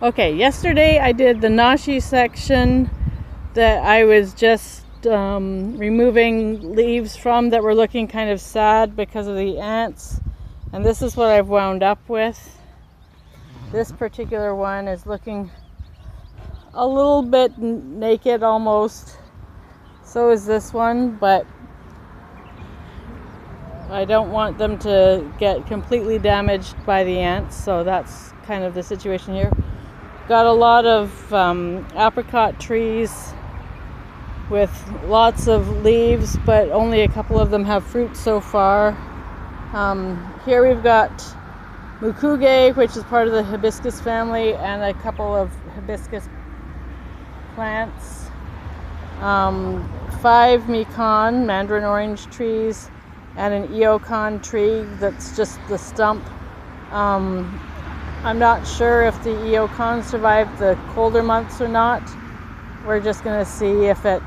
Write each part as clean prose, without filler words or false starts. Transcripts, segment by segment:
Okay, yesterday I did the nashi section that I was just removing leaves from that were looking kind of sad because of the ants. And this is what I've wound up with. This particular one is looking a little bit naked almost. So is this one, but I don't want them to get completely damaged by the ants, so that's kind of the situation here. Got a lot of apricot trees with lots of leaves, but only a couple of them have fruit so far. Here we've got mukuge, which is part of the hibiscus family, and a couple of hibiscus plants. 5 mikan, mandarin orange trees, and an eokan tree that's just the stump. I'm not sure if the eokan survived the colder months or not. We're just going to see if it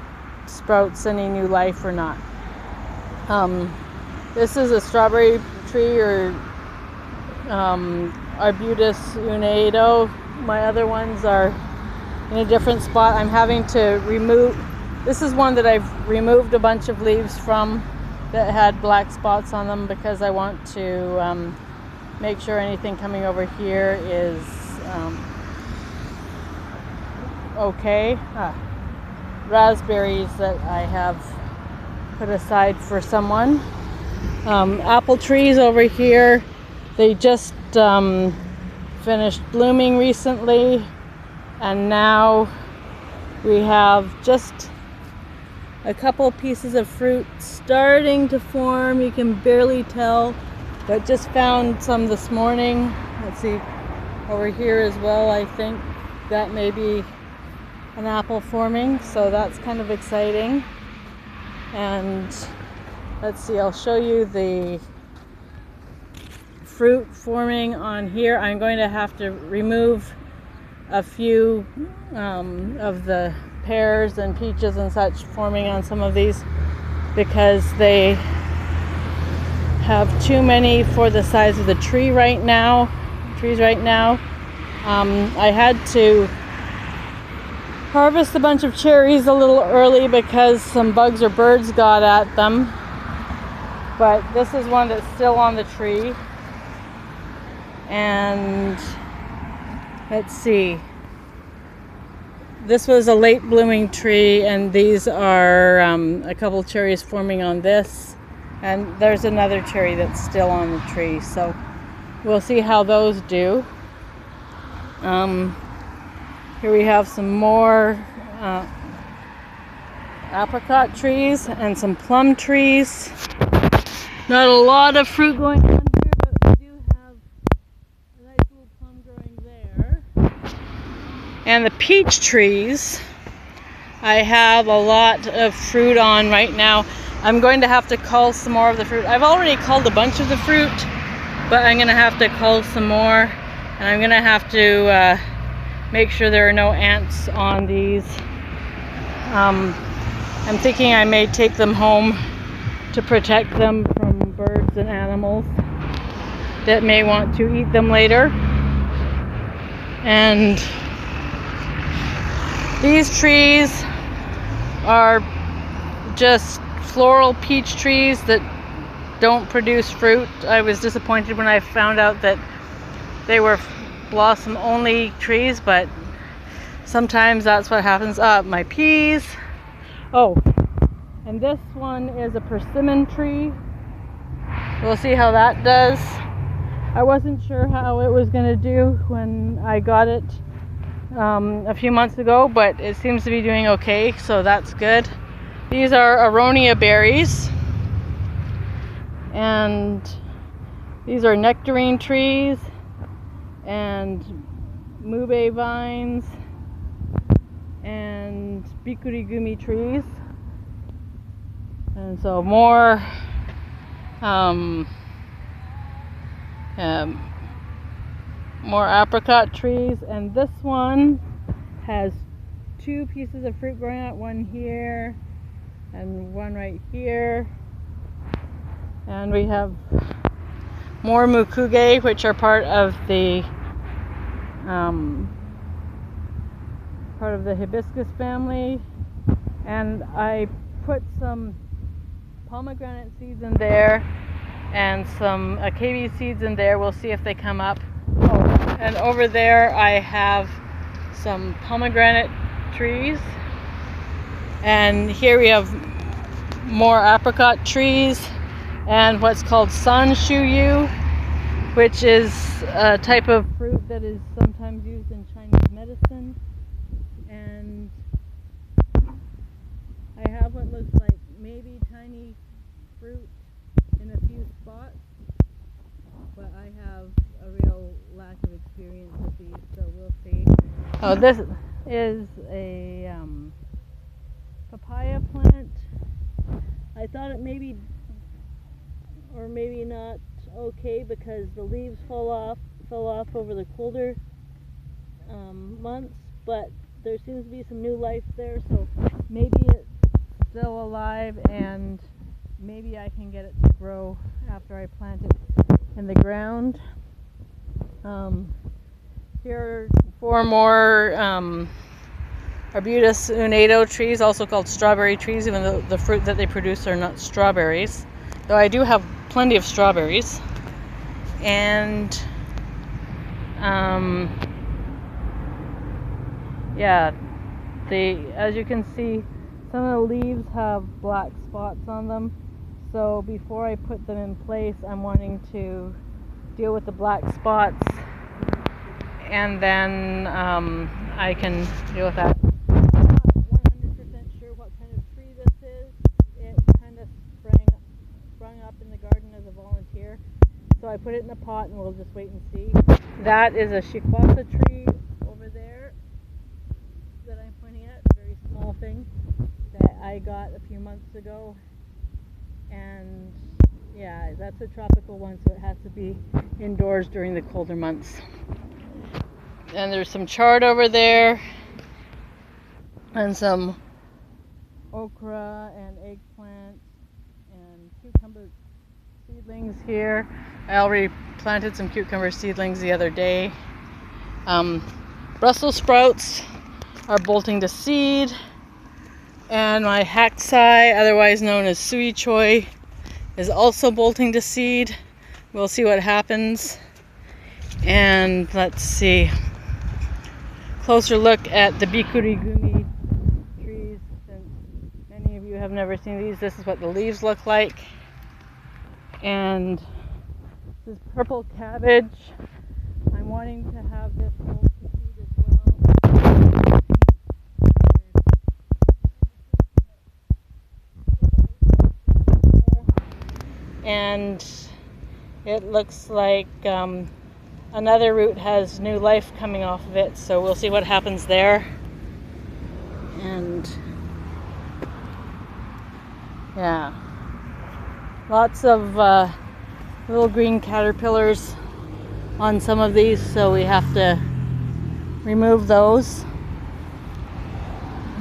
sprouts any new life or not. This is a strawberry tree, or Arbutus unaedo. My other ones are in a different spot. I'm having to remove, this is one that I've removed a bunch of leaves from that had black spots on them because I want to make sure anything coming over here is okay. Raspberries that I have put aside for someone. Apple trees over here, they just finished blooming recently, and now we have just a couple pieces of fruit starting to form. You can barely tell, but just found some this morning. Let's see, over here as well, I think that may be an apple forming, so that's kind of exciting. And let's see, I'll show you the fruit forming on here. I'm going to have to remove a few of the pears and peaches and such forming on some of these because they have too many for the size of the trees right now. I had to harvest a bunch of cherries a little early because some bugs or birds got at them. But this is one that's still on the tree. And let's see. This was a late blooming tree, and these are a couple cherries forming on this. And there's another cherry that's still on the tree, so we'll see how those do. Here we have some more apricot trees and some plum trees. Not a lot of fruit going on here, but we do have a nice little plum growing there. And the peach trees, I have a lot of fruit on right now. I'm going to have to cull some more of the fruit. I've already culled a bunch of the fruit, but I'm going to have to cull some more, and I'm going to have to make sure there are no ants on these. I'm thinking I may take them home to protect them from birds and animals that may want to eat them later. And these trees are just floral peach trees that don't produce fruit. I was disappointed when I found out that they were blossom only trees, but sometimes that's what happens. My peas. Oh, and this one is a persimmon tree. We'll see how that does. I wasn't sure how it was going to do when I got it a few months ago, but it seems to be doing okay, so that's good. These are aronia berries, and these are nectarine trees and mube vines and bikurigumi trees. And so more more apricot trees, and this one has 2 pieces of fruit growing out, one here and one right here. And we have more mukuge, which are part of the part of the hibiscus family, and I put some pomegranate seeds in there and some acacia seeds in there. We'll see if they come up. Oh, and over there I have some pomegranate trees, and here we have more apricot trees and what's called sanshuyu, which is a type of fruit that is sometimes used in Chinese medicine. And I have what looks like maybe tiny fruit in a few spots, but I have a real lack of experience with these, so we'll see. Oh, this is a papaya plant. I thought it maybe or maybe not okay because the leaves fell off over the colder months, but there seems to be some new life there, so maybe it's still alive and maybe I can get it to grow after I plant it in the ground. Here are 4 more Arbutus unato trees, also called strawberry trees, even though the fruit that they produce are not strawberries, though I do have plenty of strawberries. And yeah, as you can see, some of the leaves have black spots on them, so before I put them in place I'm wanting to deal with the black spots, and then I can deal with that. I'm not 100% sure what kind of tree this is. It kind of sprung up in the garden as a volunteer, so I put it in a pot and we'll just wait and see. That is a shikwasa tree over there that I'm pointing at, a very small thing that I got a few months ago, and yeah, that's a tropical one, so it has to be indoors during the colder months. And there's some chard over there and some okra and eggplant and cucumber seedlings here. I already planted some cucumber seedlings the other day. Brussels sprouts are bolting to seed, and my hacksai, otherwise known as sui choi, is also bolting to seed. We'll see what happens. And let's see, closer look at the bikurigumi trees, since many of you have never seen these. This is what the leaves look like. And this is purple cabbage. I'm wanting to have this bolt to seed as well. And it looks like another root has new life coming off of it, so we'll see what happens there. And yeah, lots of little green caterpillars on some of these, so we have to remove those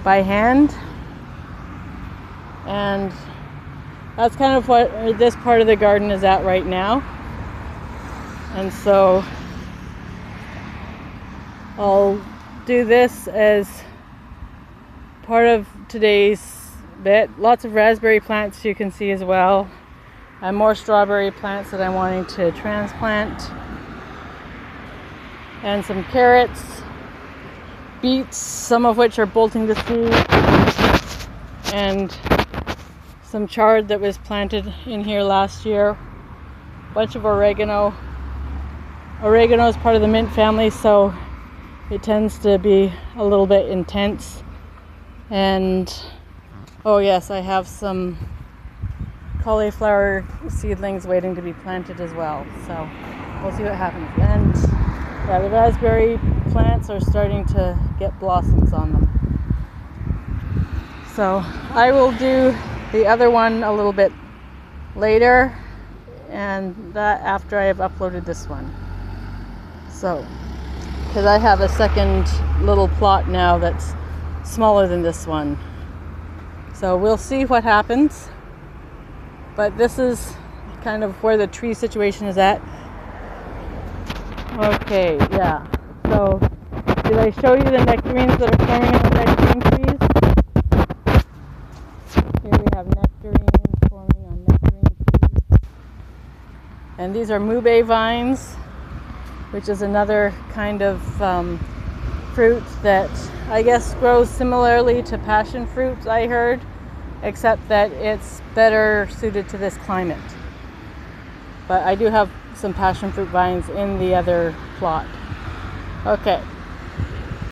by hand. And that's kind of what this part of the garden is at right now. And so I'll do this as part of today's bit. Lots of raspberry plants you can see as well. And more strawberry plants that I'm wanting to transplant. And some carrots, beets, some of which are bolting to seed. And some chard that was planted in here last year. A bunch of oregano. Oregano is part of the mint family, so it tends to be a little bit intense. And oh yes, I have some cauliflower seedlings waiting to be planted as well, so we'll see what happens. And yeah, the raspberry plants are starting to get blossoms on them, so I will do the other one a little bit later, and that after I have uploaded this one. So, because I have a second little plot now that's smaller than this one. So we'll see what happens. But this is kind of where the tree situation is at. Okay, yeah. So, did I I show you the nectarines that are forming on the nectarine trees? Here we have nectarines forming on nectarine trees. And these are mube vines, which is another kind of fruit that I guess grows similarly to passion fruit, I heard, except that it's better suited to this climate. But I do have some passion fruit vines in the other plot. Okay.